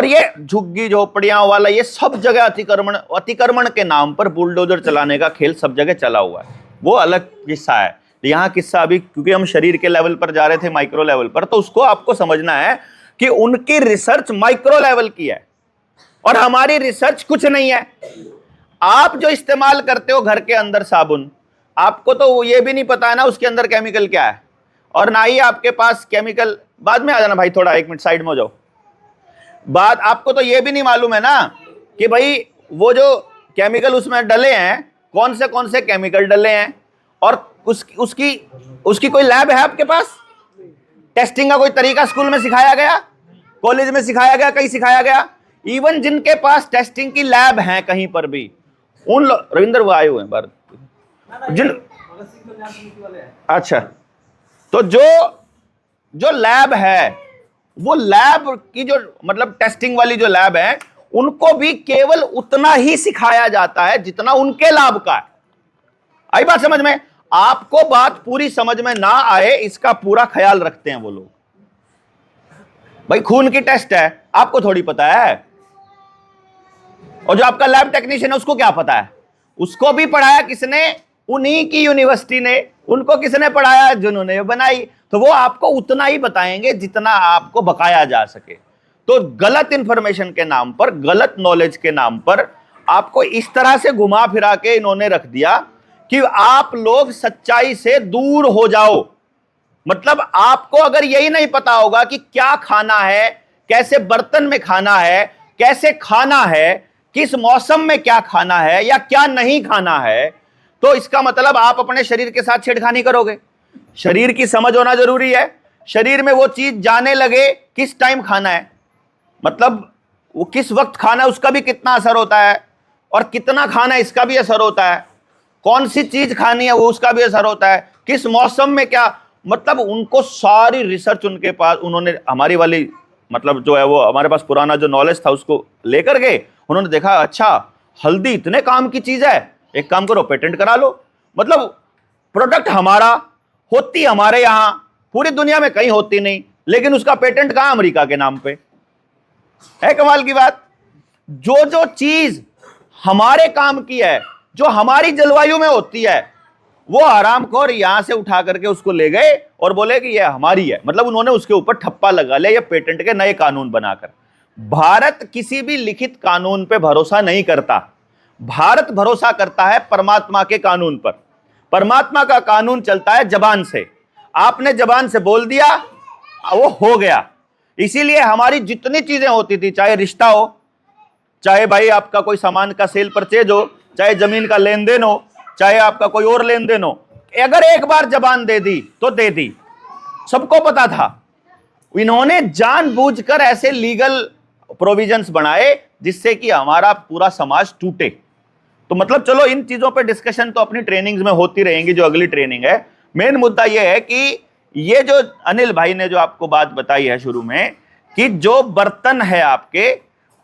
ये झुग्गी झोपड़ियां वाला ये सब जगह अतिक्रमण के नाम पर बुलडोजर चलाने का खेल सब जगह चला हुआ है। वो अलग किस्सा है। यहाँ किस्सा अभी क्योंकि हम शरीर के लेवल पर जा रहे थे, माइक्रो लेवल पर, तो उसको आपको समझना है कि उनकी रिसर्च माइक्रो लेवल की है और हमारी रिसर्च कुछ नहीं है। आप जो इस्तेमाल करते हो घर के अंदर साबुन, आपको तो ये भी नहीं पता है ना उसके अंदर केमिकल क्या है, और ना ही आपके पास केमिकल, बाद में आ जाना भाई, थोड़ा 1 मिनट साइड में हो जाओ। बात आपको तो ये भी नहीं मालूम है ना कि भाई वो जो केमिकल उसमें डले हैं कौन से केमिकल डले हैं, और उसकी कोई लैब है आपके पास? टेस्टिंग का कोई तरीका स्कूल में सिखाया गया, कॉलेज में सिखाया गया, कहीं सिखाया गया? इवन जिनके पास टेस्टिंग की लैब है कहीं पर भी, उन रविंद्र वो आए हुए हैं भारत जिन, अच्छा, तो जो लैब है, वो लैब की जो मतलब टेस्टिंग वाली जो लैब है, उनको भी केवल उतना ही सिखाया जाता है जितना उनके लाभ का है। आई बात समझ में? आपको बात पूरी समझ में ना आए इसका पूरा ख्याल रखते हैं वो लोग। भाई खून की टेस्ट है, आपको थोड़ी पता है, और जो आपका लैब टेक्नीशियन है उसको क्या पता है? उसको भी पढ़ाया किसने? उन्हीं की यूनिवर्सिटी ने। उनको किसने पढ़ाया? जिन्होंने बनाई। तो वो आपको उतना ही बताएंगे जितना आपको बकाया जा सके। तो गलत इंफॉर्मेशन के नाम पर, गलत नॉलेज के नाम पर आपको इस तरह से घुमा फिरा के इन्होंने रख दिया कि आप लोग सच्चाई से दूर हो जाओ। मतलब आपको अगर यही नहीं पता होगा कि क्या खाना है, कैसे बर्तन में खाना है, कैसे खाना है, किस मौसम में क्या खाना है या क्या नहीं खाना है, तो इसका मतलब आप अपने शरीर के साथ छेड़खानी करोगे। शरीर की समझ होना जरूरी है। शरीर में वो चीज जाने लगे किस टाइम खाना है, मतलब वो किस वक्त खाना है, उसका भी कितना असर होता है, और कितना खाना है इसका भी असर होता है, कौन सी चीज खानी है वो उसका भी असर होता है, किस मौसम में क्या, मतलब उनको सारी रिसर्च उनके पास, उन्होंने हमारी वाली मतलब जो है वो हमारे पास पुराना जो नॉलेज था उसको लेकर गए। उन्होंने देखा अच्छा हल्दी इतने काम की चीज है, एक काम करो पेटेंट करा लो। मतलब प्रोडक्ट हमारा, होती हमारे यहां, पूरी दुनिया में कहीं होती नहीं, लेकिन उसका पेटेंट कहां? अमेरिका के नाम पे है। कमाल की बात। जो चीज हमारे काम की है, जो हमारी जलवायु में होती है, वो हरामखोर यहां से उठा करके उसको ले गए और बोले कि ये हमारी है। मतलब उन्होंने उसके ऊपर ठप्पा लगा लिया, ये पेटेंट के नए कानून बनाकर। भारत किसी भी लिखित कानून पे भरोसा नहीं करता। भारत भरोसा करता है परमात्मा के कानून पर। परमात्मा का कानून चलता है जबान से। आपने जबान से बोल दिया, वो हो गया। इसीलिए हमारी जितनी चीजें होती थी, चाहे रिश्ता हो, चाहे भाई आपका कोई सामान का सेल परचेज हो, चाहे जमीन का लेन देन हो, चाहे आपका कोई और लेन देन हो, अगर एक बार जबान दे दी तो दे दी, सबको पता था। इन्होंने जानबूझकर ऐसे लीगल प्रोविजंस बनाए जिससे कि हमारा पूरा समाज टूटे। तो मतलब चलो इन चीजों पे डिस्कशन तो अपनी ट्रेनिंग्स में होती रहेंगी, जो अगली ट्रेनिंग है। मेन मुद्दा यह है कि ये जो अनिल भाई ने जो आपको बात बताई है शुरू में, कि जो बर्तन है आपके,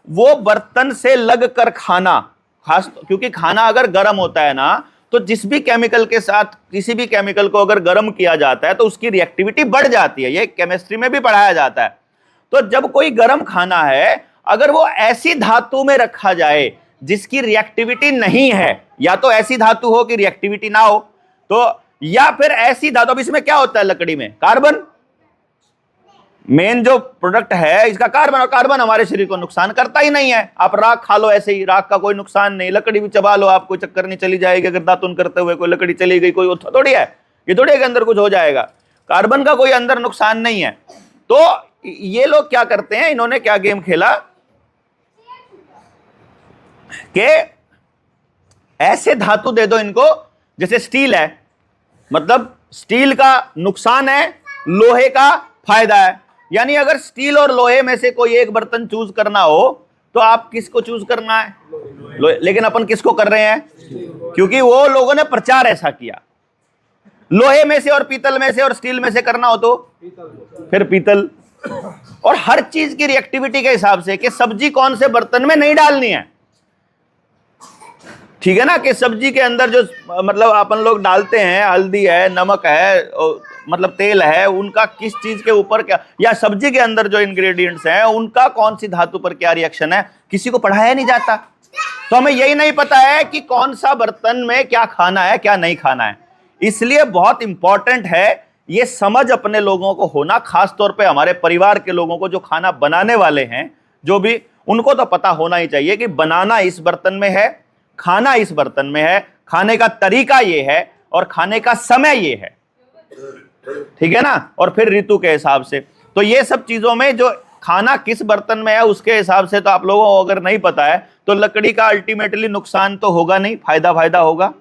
वो बर्तन से लग कर खाना, खास क्योंकि खाना अगर गर्म होता है ना, तो जिस भी केमिकल के साथ, किसी भी केमिकल को अगर गर्म किया जाता है तो उसकी रिएक्टिविटी बढ़ जाती है। ये केमिस्ट्री में भी पढ़ाया जाता है। तो जब कोई गर्म खाना है, अगर वो ऐसी धातु में रखा जाए जिसकी रिएक्टिविटी नहीं है, या तो ऐसी धातु हो कि रिएक्टिविटी ना हो, तो या फिर ऐसी धातु, अब इसमें क्या होता है लकड़ी में? कार्बन। मेन जो प्रोडक्ट है इसका कार्बन, और कार्बन हमारे शरीर को नुकसान करता ही नहीं है। आप राख खा लो ऐसे ही, राख का कोई नुकसान नहीं। लकड़ी भी चबा लो, आपको चक्कर नहीं, चली जाएगी। अगर दातुन करते हुए कोई लकड़ी चली गई, कोई थोड़ी है, ये थोड़ी के अंदर कुछ हो जाएगा। कार्बन का कोई अंदर नुकसान नहीं है। तो ये लोग क्या करते हैं, इन्होंने क्या गेम खेला कि ऐसे धातु दे दो इनको, जैसे स्टील है, मतलब स्टील का नुकसान है, लोहे का फायदा है। यानी अगर स्टील और लोहे में से कोई एक बर्तन चूज करना हो तो आप किसको चूज करना है? लोहे। लेकिन अपन किसको कर रहे हैं? क्योंकि वो लोगों ने प्रचार ऐसा किया। लोहे में से और पीतल में से और स्टील में से करना हो तो फिर पीतल। और हर चीज की रिएक्टिविटी के हिसाब से कि सब्जी कौन से बर्तन में नहीं डालनी है, ठीक है ना, कि सब्जी के अंदर जो मतलब अपन लोग डालते हैं, हल्दी है, नमक है, मतलब तेल है उनका किस चीज के ऊपर क्या, या सब्जी के अंदर जो इंग्रेडिएंट्स हैं उनका कौन सी धातु पर क्या रिएक्शन है, किसी को पढ़ाया नहीं जाता। तो हमें यही नहीं पता है कि कौन सा बर्तन में क्या खाना है क्या नहीं खाना है। इसलिए बहुत इंपॉर्टेंट है ये समझ अपने लोगों को होना, खास तौर पे हमारे परिवार के लोगों को जो खाना बनाने वाले हैं, जो भी, उनको तो पता होना ही चाहिए कि बनाना इस बर्तन में है, खाना इस बर्तन में है, खाने का तरीका ये है और खाने का समय ये है, ठीक है ना। और फिर ऋतु के हिसाब से, तो ये सब चीजों में जो खाना किस बर्तन में है उसके हिसाब से तो आप लोगों को अगर नहीं पता है तो लकड़ी का अल्टीमेटली नुकसान तो होगा नहीं, फायदा होगा,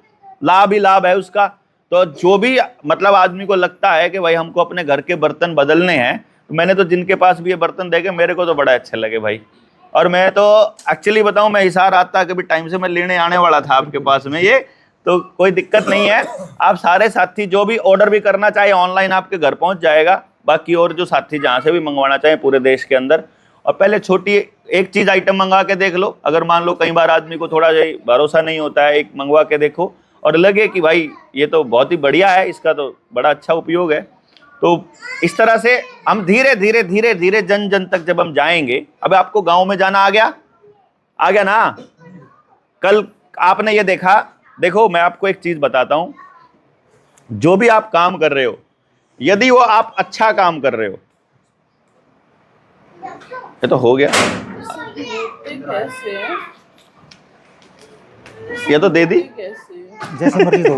लाभ ही लाभ है उसका। तो जो भी मतलब आदमी को लगता है कि भाई हमको अपने घर के बर्तन बदलने हैं, तो मैंने तो जिनके पास भी ये बर्तन देखे मेरे को तो बड़ा अच्छे लगे भाई। और मैं तो एक्चुअली बताऊं, मैं हिसार आता कभी टाइम से मैं लेने आने वाला था आपके पास में ये, तो कोई दिक्कत नहीं है। आप सारे साथी जो भी ऑर्डर भी करना चाहे ऑनलाइन आपके घर पहुंच जाएगा, बाकी और जो साथी जहां से भी मंगवाना चाहे पूरे देश के अंदर। और पहले छोटी एक चीज आइटम मंगा के देख लो, अगर मान लो कई बार आदमी को थोड़ा भरोसा नहीं होता है, एक मंगवा के देखो और लगे कि भाई ये तो बहुत ही बढ़िया है, इसका तो बड़ा अच्छा उपयोग है। तो इस तरह से हम धीरे धीरे धीरे धीरे जन जन तक जब हम जाएंगे, अब आपको गांव में जाना आ गया ना। कल आपने ये देखा, देखो मैं आपको एक चीज बताता हूं, जो भी आप काम कर रहे हो, यदि वो आप अच्छा काम कर रहे हो, ये तो हो गया, ये तो दे दी जैसे मर्जी दो।